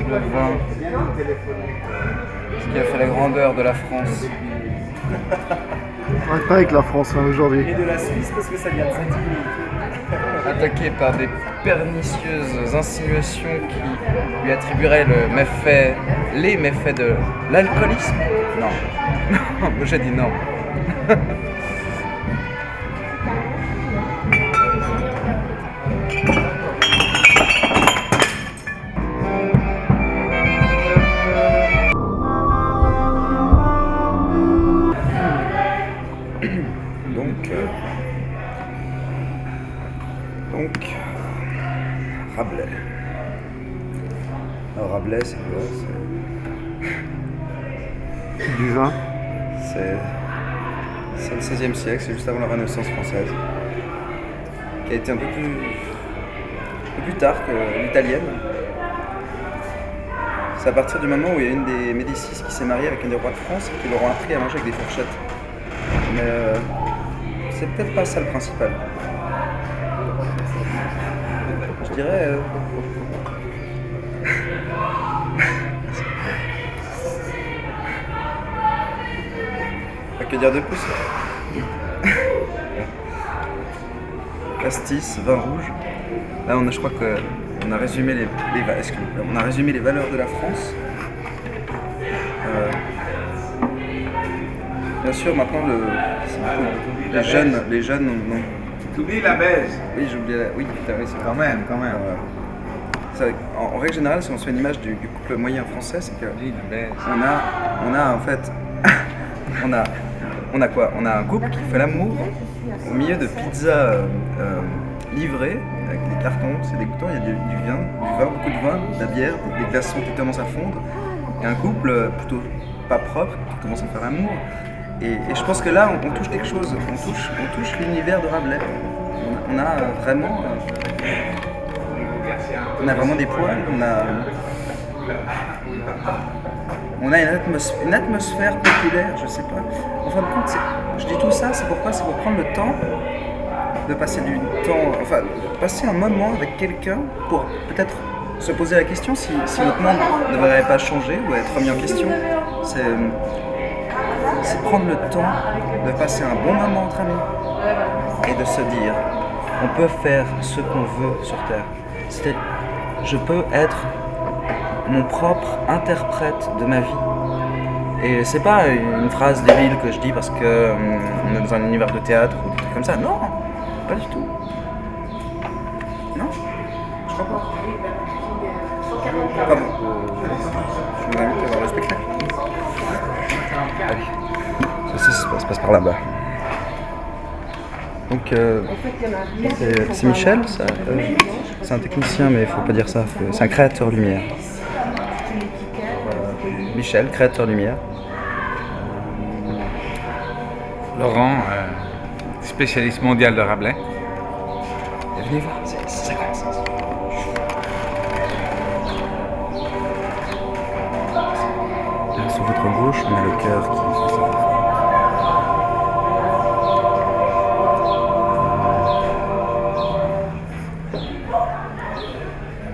Le vin, ce qui a fait la grandeur de la France. On est pas avec la France aujourd'hui. Et de la Suisse parce que ça vient de Saint-Denis. Attaqué par des pernicieuses insinuations qui lui attribueraient les méfaits de l'alcoolisme. Non, j'ai dit non. Donc, Rabelais. Alors Rabelais, c'est quoi? Du vin. C'est le XVIe siècle, c'est juste avant la Renaissance française, qui a été un peu plus tard que l'italienne. C'est à partir du moment où il y a une des Médicis qui s'est mariée avec un des rois de France et qui leur ont appris à manger avec des fourchettes. Mais c'est peut-être pas ça le principal. Je dirais... Que dire de plus? Pastis, vin rouge. Là, je crois qu'on a résumé on a résumé les valeurs de la France. Bien sûr, maintenant, les jeunes ont... T'oublies la Belge. Oui, j'oublie la... Oui, c'est Quand même. En règle générale, si on se fait une image du couple moyen français, c'est que on a en fait, on a quoi? On a un couple qui fait l'amour au milieu de pizzas livrées avec des cartons, c'est dégoûtant. Il y a du vin, beaucoup de vin, de la bière, des glaçons qui commencent à fondre, et un couple plutôt pas propre qui commence à faire l'amour. Et je pense que là, on touche quelque chose. On touche l'univers de Rabelais. On a vraiment des poils. On a une atmosphère populaire, je sais pas. En fin de compte, je dis tout ça, c'est pourquoi? C'est pour prendre le temps de passer passer un moment avec quelqu'un pour peut-être se poser la question si notre monde ne devrait pas changer ou être remis en question. C'est prendre le temps de passer un bon moment entre amis et de se dire on peut faire ce qu'on veut sur Terre. Je peux être mon propre interprète de ma vie. Et c'est pas une phrase débile que je dis parce que on est dans un univers de théâtre ou des trucs comme ça. Non, pas du tout. Non, je crois pas. Pardon. Je vous invite à voir le spectacle. Allez. Ça se passe par là-bas. Donc c'est Michel, c'est un technicien, mais il faut pas dire ça, c'est un créateur lumière. Michel, créateur lumière. Laurent, spécialiste mondial de Rabelais. Et venez voir, ça commence. Là, sur votre gauche, on a le cœur qui fait ça.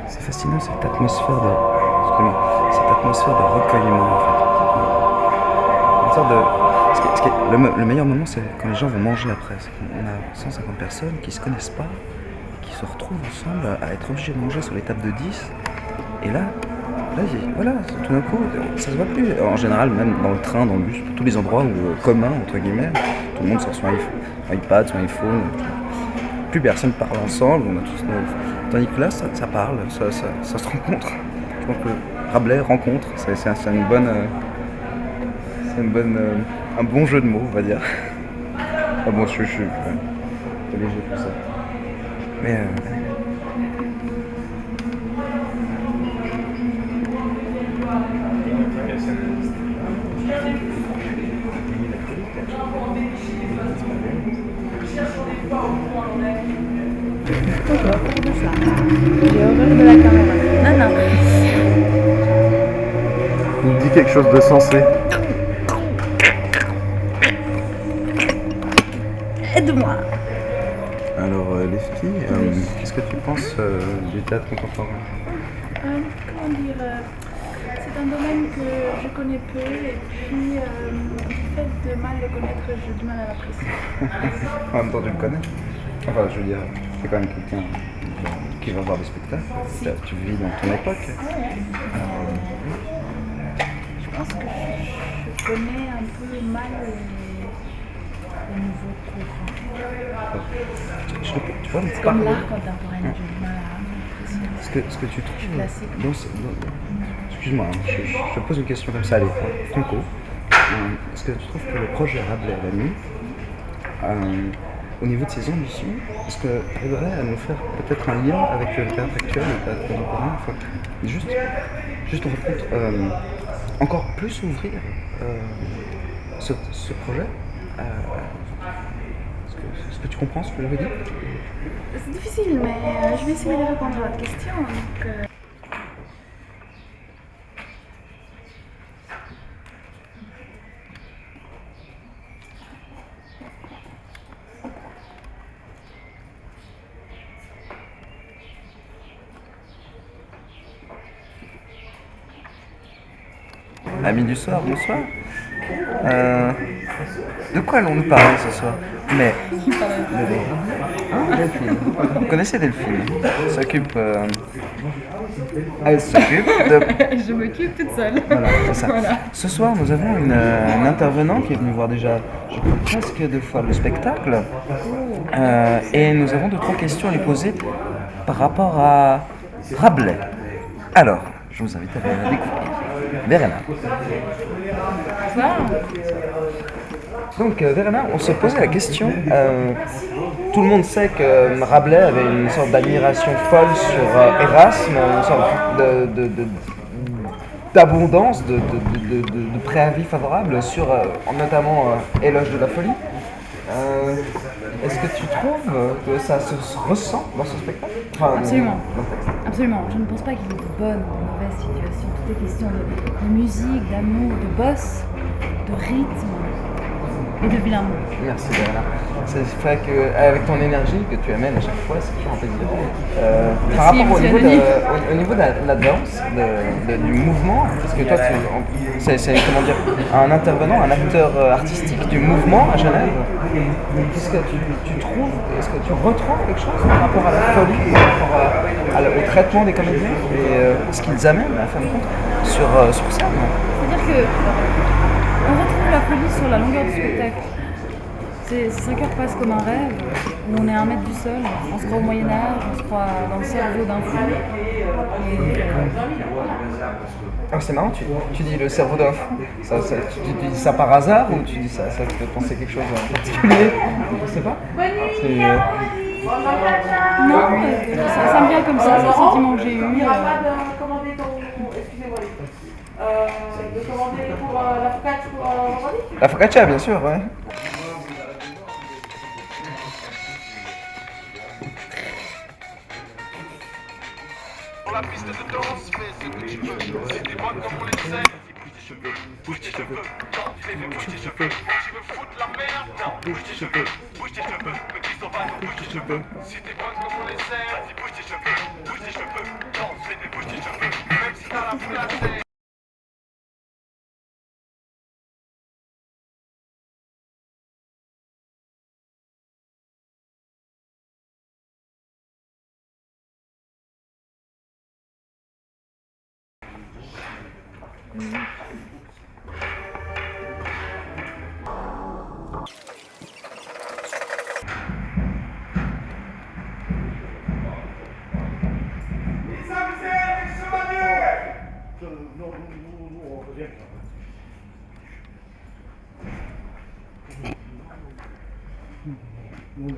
C'est fascinant cette atmosphère de recueillement en fait. Une sorte de... Le meilleur moment, c'est quand les gens vont manger après. On a 150 personnes qui se connaissent pas, qui se retrouvent ensemble à être obligés de manger sur les tables de 10. Et là, voilà, tout d'un coup, ça se voit plus. En général, même dans le train, dans le bus, tous les endroits communs, entre guillemets, tout le monde sort son iPad, son iPhone. Plus personne parle ensemble, on a tous nos... Tandis que là, ça parle, ça se rencontre. Je pense que Rabelais rencontre, c'est un bon jeu de mots, on va dire. Ah bon, je suis léger pour ça. Mais J'ai horreur de la caméra. Non. quelque chose de sensé. Aide-moi. Alors, Lefty, qu'est-ce que tu penses du théâtre contemporain? Comment dire, c'est un domaine que je connais peu et puis du fait de mal le connaître, j'ai du mal à l'apprécier. En même temps, tu le connais. Enfin, je veux dire, c'est quand même quelqu'un qui va voir des spectacles. Tu vis dans ton époque. Je pense que je connais un peu mal les nouveaux courants. Tu vois, C'est comme l'art contemporain, j'ai du mal à apprécier. ce que tu trouves Classique. excuse-moi, hein, je pose une question comme ça, allez, Franco. Est-ce que tu trouves que le projet Rabelais à la nuit, au niveau de ses ambitions, est-ce que tu arriverais à nous faire peut-être un lien avec le théâtre actuel, le théâtre contemporain, enfin, juste en fait, encore plus ouvrir ce projet? Est-ce que tu comprends ce que je veux dire? C'est difficile, mais je vais essayer de répondre à votre question. Donc, Amis du soir, bonsoir. De quoi allons-nous parler ce soir? Mais Delphine. Vous connaissez Delphine? Elle s'occupe de... je m'occupe toute seule. Voilà, c'est ça. Voilà. Ce soir, nous avons une intervenante qui est venue voir déjà, je crois, presque 2 fois le spectacle. Et nous avons 2-3 questions à lui poser par rapport à Rabelais. Alors, je vous invite à la découvrir. Verena. Donc, Verena, on se posait la question. Tout le monde sait que Rabelais avait une sorte d'admiration folle sur Erasme, une sorte d'abondance, de préavis favorables sur notamment Éloge de la folie. Est-ce que tu trouves que ça se ressent dans ce spectacle? Enfin, Absolument. dans le texte. Absolument. Je ne pense pas qu'il y ait de bonnes ou de mauvaises situations. Tout est question de musique, d'amour, de boss, de rythme et de vilain mot. Merci Verena. C'est vrai qu'avec ton énergie que tu amènes à chaque fois, c'est toujours un plaisir. Par rapport au niveau de la danse, du mouvement, parce que toi, c'est comment dire, un intervenant, un acteur artistique du mouvement à Genève. Qu'est-ce que tu trouves? Est-ce que tu retrouves quelque chose par rapport à la folie, par rapport au traitement des comédiens et ce qu'ils amènent à fin de compte sur scène? C'est-à-dire que on retrouve la folie sur la longueur du spectacle. Ces 5 heures passent comme un rêve, où on est à 1 mètre du sol, on se croit au Moyen-Âge, on se croit dans le cerveau d'un fou. Ah, c'est marrant, tu dis le cerveau d'un fou. Tu dis ça par hasard ou tu dis ça te fait penser quelque chose en particulier? Je sais pas. Non, ça me vient comme ça, c'est le sentiment que j'ai eu. Commander ton... Excusez-moi. De commander pour la focaccia pour vendredi? La focaccia, bien sûr, ouais. Pour la piste de danse, fais ce que tu veux. Si t'es bonne comme on les sait, bouge tes cheveux, bouge tes cheveux. Tu veux foutre la merde, non, bouge tes cheveux, petit sauvage, bouge tes cheveux. Si t'es bonne comme on les sait, vas-y bouge tes cheveux, danse, bouge tes cheveux. Même si t'as la place. Non.